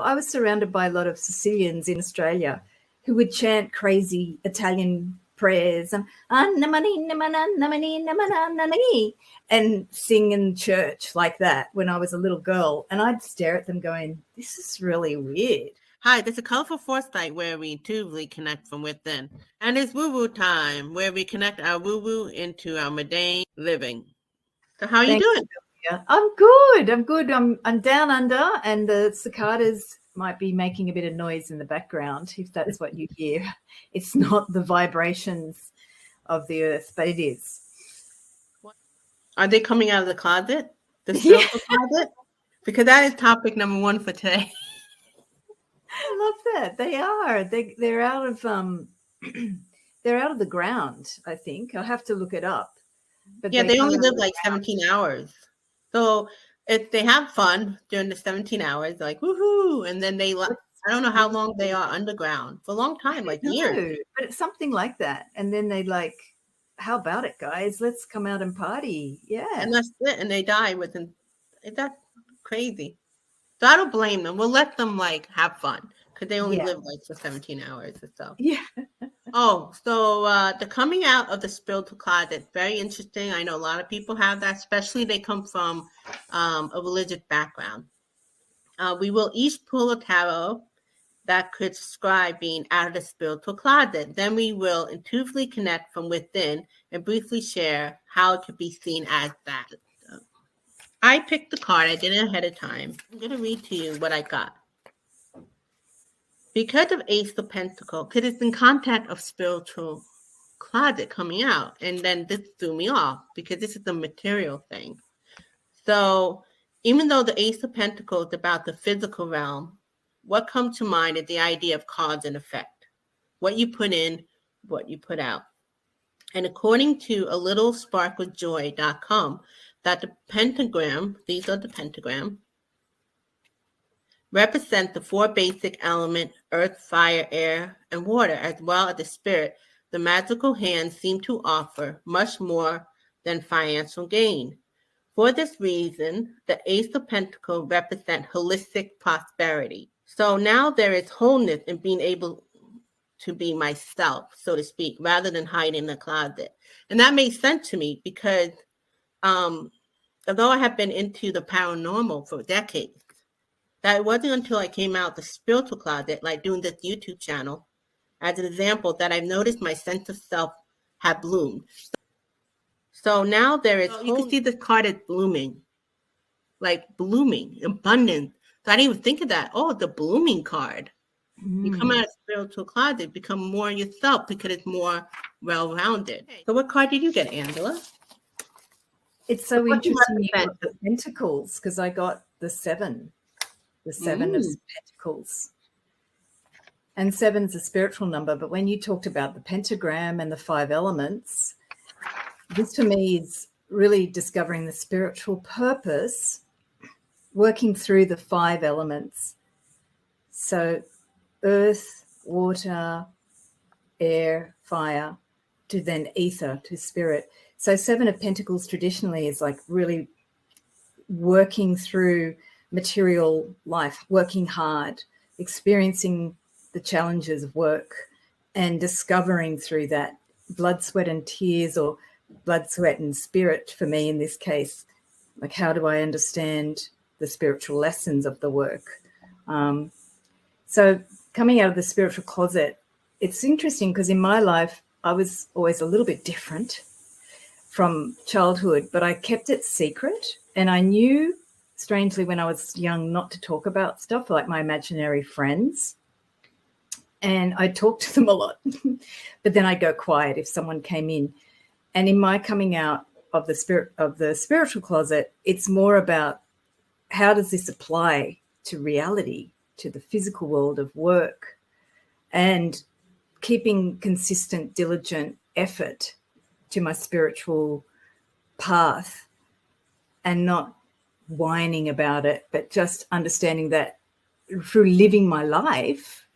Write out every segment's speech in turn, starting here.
I was surrounded by a lot of Sicilians in Australia who would chant crazy Italian prayers and sing in church like that when I was a little girl. And I'd stare at them going, this is really weird. Hi, this is Colorful Foresight, where we intuitively connect from within. And it's woo-woo time, where we connect our woo-woo into our mundane living. So how are you doing? I'm good. I'm down under, and the cicadas might be making a bit of noise in the background, if that's what you hear. It's not the vibrations of the earth, but it is. Are they coming out of the closet? The spiritual closet? Because that is topic number 1 for today. I love that. They are. They're out of they're out of the ground, I think. I'll have to look it up. But yeah, they only live like 17 hours. So if they have fun during the 17 hours, like woohoo, and then I don't know how long they are underground. For a long time, like years. But it's something like that. And then they like, how about it, guys? Let's come out and party. Yeah. And that's it. And they die within. That's crazy. So I don't blame them. We'll let them like have fun because they only live like for 17 hours or so. Yeah. Oh, so the coming out of the spiritual closet, very interesting. I know a lot of people have that, especially they come from a religious background. We will each pull a tarot that could describe being out of the spiritual closet. Then we will intuitively connect from within and briefly share how it could be seen as that. I picked the card. I did it ahead of time. I'm going to read to you what I got. Because of Ace of Pentacles, because it's in contact of spiritual closet coming out. And then this threw me off because this is the material thing. So even though the Ace of Pentacles is about the physical realm, what comes to mind is the idea of cause and effect. What you put in, what you put out. And according to a littlesparkwithjoy.com, that the pentagram, these are the pentagram, represent the 4 basic elements, earth, fire, air, and water, as well as the spirit. The magical hands seem to offer much more than financial gain. For this reason, the Ace of Pentacles represent holistic prosperity. So now there is wholeness in being able to be myself, so to speak, rather than hiding in the closet. And that made sense to me because although I have been into the paranormal for decades, that it wasn't until I came out the spiritual closet, like doing this YouTube channel, as an example, that I've noticed my sense of self have bloomed. So now there is, you can see this card is blooming, like blooming, abundance. So I didn't even think of that. Oh, the blooming card. You come out of spiritual closet, become more yourself because it's more well-rounded. So what card did you get, Angela? It's so interesting you got the Pentacles because I got the 7. The 7 of Pentacles. And 7's a spiritual number, but when you talked about the pentagram and the 5 elements, this for me is really discovering the spiritual purpose, working through the 5 elements. So earth, water, air, fire, to then ether, to spirit. So 7 of Pentacles traditionally is like really working through material life, working hard, experiencing the challenges of work and discovering through that blood, sweat and tears, or blood, sweat and spirit for me in this case, like how do I understand the spiritual lessons of the work? So coming out of the spiritual closet, it's interesting because in my life, I was always a little bit different from childhood, but I kept it secret. And I knew, strangely, when I was young, not to talk about stuff like my imaginary friends. And I talked to them a lot, but then I'd go quiet if someone came in. And in my coming out of the spiritual closet, it's more about how does this apply to reality, to the physical world of work, and keeping consistent, diligent effort to my spiritual path and not whining about it, but just understanding that through living my life,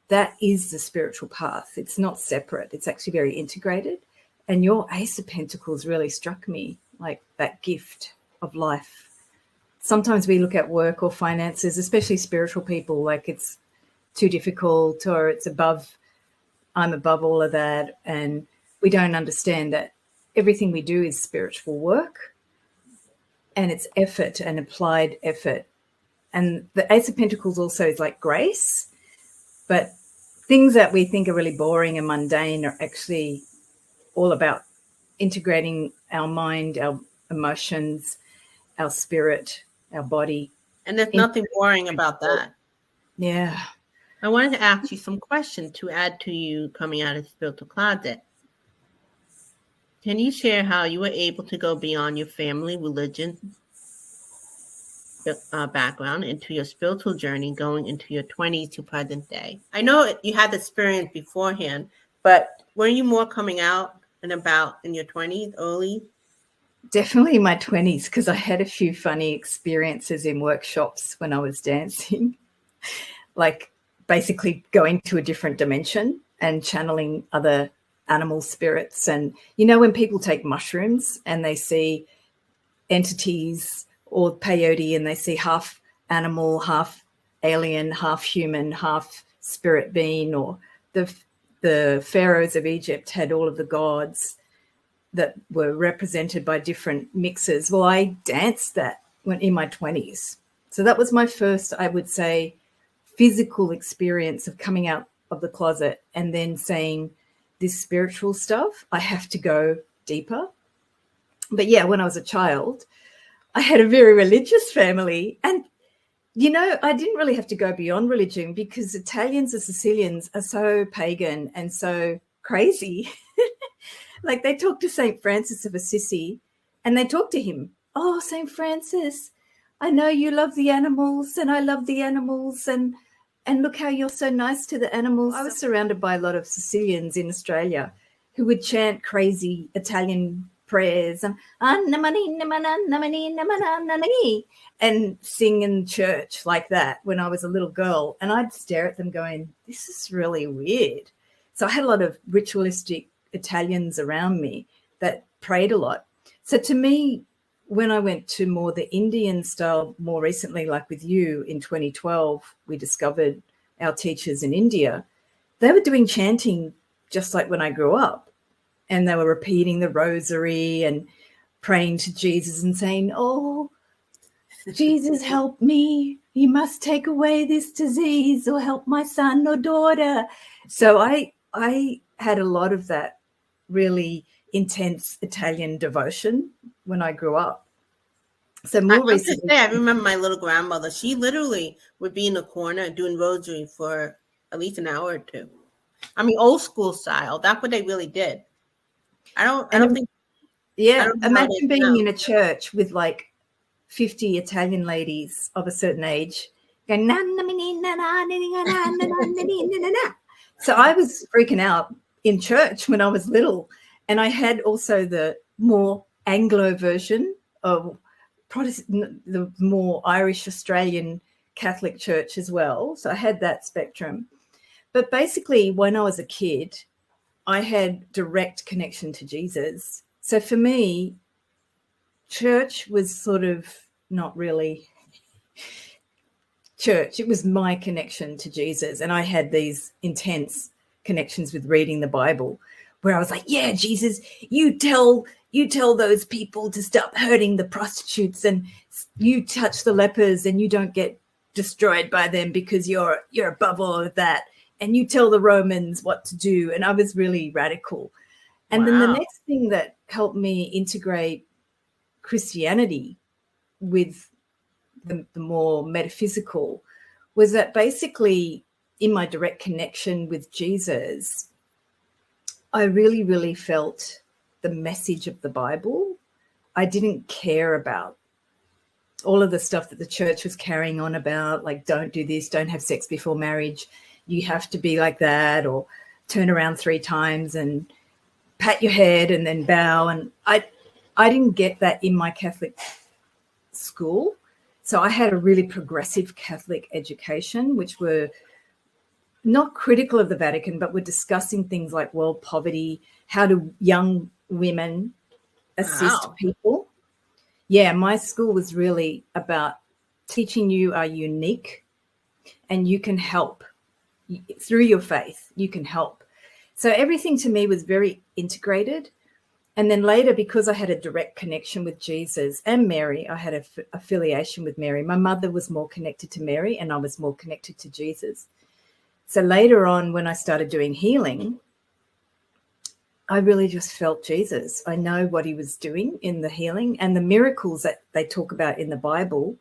that is the spiritual path. It's not separate. It's actually very integrated. And your Ace of Pentacles really struck me, like that gift of life. sometimes we look at work or finances, especially spiritual people, like it's too difficult or it's above, I'm above all of that. And we don't understand that everything we do is spiritual work, and it's effort and applied effort. And the Ace of Pentacles also is like grace, but things that we think are really boring and mundane are actually all about integrating our mind, our emotions, our spirit, our body. And there's nothing boring about that. Yeah. I wanted to ask you some questions to add to you coming out of the spiritual closet. Can you share how you were able to go beyond your family, religion, background into your spiritual journey going into your 20s to present day? I know you had the experience beforehand, but were you more coming out and about in your 20s, early? Definitely my 20s, because I had a few funny experiences in workshops when I was dancing, like basically going to a different dimension and channeling other animal spirits. And, you know, when people take mushrooms and they see entities or peyote and they see half animal, half alien, half human, half spirit being, or the pharaohs of Egypt had all of the gods that were represented by different mixes. Well, I danced that when in my 20s. So that was my first, I would say, physical experience of coming out of the closet and then saying, this spiritual stuff, I have to go deeper. But yeah, when I was a child, I had a very religious family. And, you know, I didn't really have to go beyond religion because Italians and Sicilians are so pagan and so crazy. Like they talk to St. Francis of Assisi and they talk to him. Oh, St. Francis, I know you love the animals and I love the animals, and look how you're so nice to the animals. I was surrounded by a lot of Sicilians in Australia who would chant crazy Italian prayers and sing in church like that when I was a little girl. And I'd stare at them going, this is really weird. So I had a lot of ritualistic Italians around me that prayed a lot. So to me, when I went to more the Indian style more recently, like with you in 2012, we discovered our teachers in India. They were doing chanting just like when I grew up, and they were repeating the rosary and praying to Jesus and saying, oh, Jesus, help me. You must take away this disease or help my son or daughter. So I had a lot of that really intense Italian devotion when I grew up. So more recently, I remember my little grandmother. She literally would be in the corner doing rosary for at least an hour or two. I mean, old school style. That's what they really did. I don't think. Yeah, imagine being in a church with like 50 Italian ladies of a certain age going, so I was freaking out in church when I was little. And I had also the more Anglo version of Protestant, the more Irish Australian Catholic Church as well. So I had that spectrum. But basically, when I was a kid, I had direct connection to Jesus. So for me, church was sort of not really church. It was my connection to Jesus. And I had these intense connections with reading the Bible where I was like, yeah, Jesus, you tell those people to stop hurting the prostitutes, and you touch the lepers and you don't get destroyed by them because you're above all of that. And you tell the Romans what to do. And I was really radical. And then the next thing that helped me integrate Christianity with the more metaphysical was that basically in my direct connection with Jesus, I really, really felt the message of the Bible. I didn't care about all of the stuff that the church was carrying on about, like don't do this, don't have sex before marriage, you have to be like that, or turn around 3 times and pat your head and then bow. And I didn't get that in my Catholic school. So I had a really progressive Catholic education, which were not critical of the Vatican, but were discussing things like world poverty, how do young women assist people. yeah, my school was really about teaching you are unique and you can help through your faith. You can help. So everything to me was very integrated. And then later, because I had a direct connection with Jesus and Mary, I had an affiliation with Mary. My mother was more connected to Mary and I was more connected to Jesus. So later on, when I started doing healing, I really just felt Jesus. I know what he was doing in the healing and the miracles that they talk about in the Bible.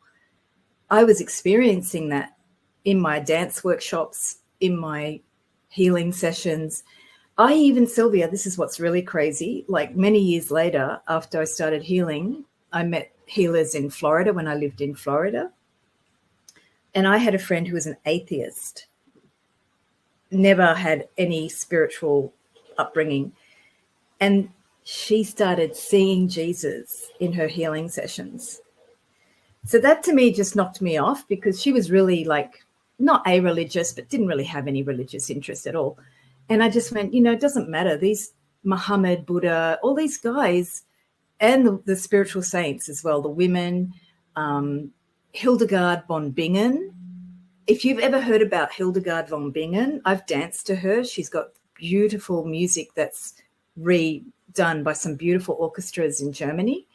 I was experiencing that in my dance workshops, in my healing sessions. I even, Sylvia, this is what's really crazy. Like many years later, after I started healing, I met healers in Florida when I lived in Florida. And I had a friend who was an atheist, never had any spiritual upbringing. And she started seeing Jesus in her healing sessions. So that to me just knocked me off because she was really like not a-religious, but didn't really have any religious interest at all. And I just went, it doesn't matter. These Muhammad, Buddha, all these guys and the spiritual saints as well, the women, Hildegard von Bingen. If you've ever heard about Hildegard von Bingen, I've danced to her. She's got beautiful music that's redone by some beautiful orchestras in Germany.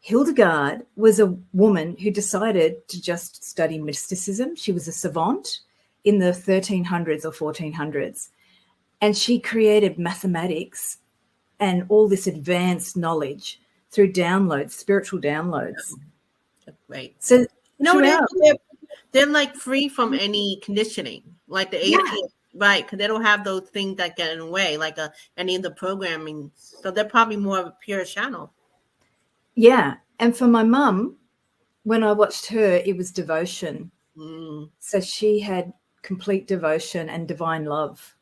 Hildegard was a woman who decided to just study mysticism. She was a savant in the 1300s or 1400s. And she created mathematics and all this advanced knowledge through downloads, spiritual downloads. Right. So they're like free from any conditioning, like the atheists, right? Because they don't have those things that get in the way, like any of the programming. So they're probably more of a pure channel. Yeah. And for my mum, when I watched her, it was devotion. So she had complete devotion and divine love.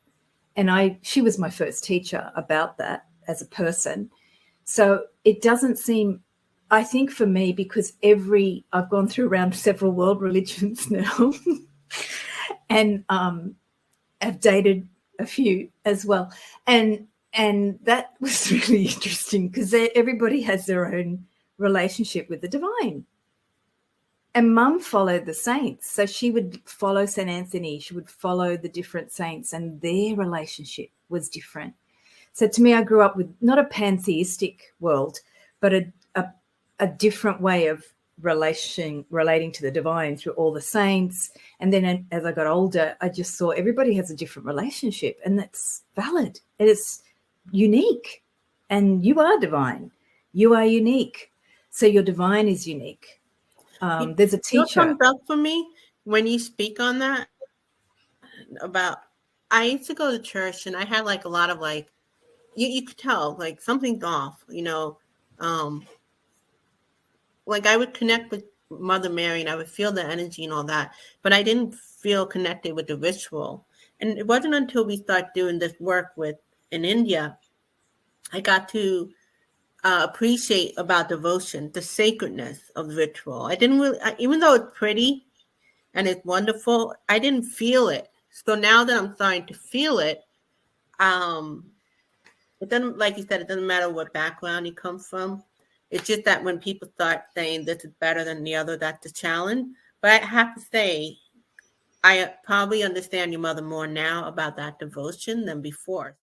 And she was my first teacher about that as a person. So it doesn't seem, I think for me, because I've gone through around several world religions now and I've dated a few as well. And that was really interesting because everybody has their own relationship with the divine. And Mum followed the saints. So she would follow St. Anthony. She would follow the different saints and their relationship was different. So to me, I grew up with not a pantheistic world, but a different way of relating to the divine through all the saints. And then as I got older, I just saw everybody has a different relationship and that's valid. And it's unique. And you are divine. You are unique. So your divine is unique. There's a teacher. What comes up for me when you speak on that about, I used to go to church and I had like a lot of like, you could tell like something's off, like I would connect with Mother Mary and I would feel the energy and all that, but I didn't feel connected with the ritual. And it wasn't until we started doing this work in India, I got to appreciate about devotion, the sacredness of the ritual. I didn't really, even though it's pretty and it's wonderful, I didn't feel it. So now that I'm starting to feel it, it doesn't, like you said, it doesn't matter what background you come from. It's just that when people start saying this is better than the other, that's the challenge. But I have to say, I probably understand your mother more now about that devotion than before.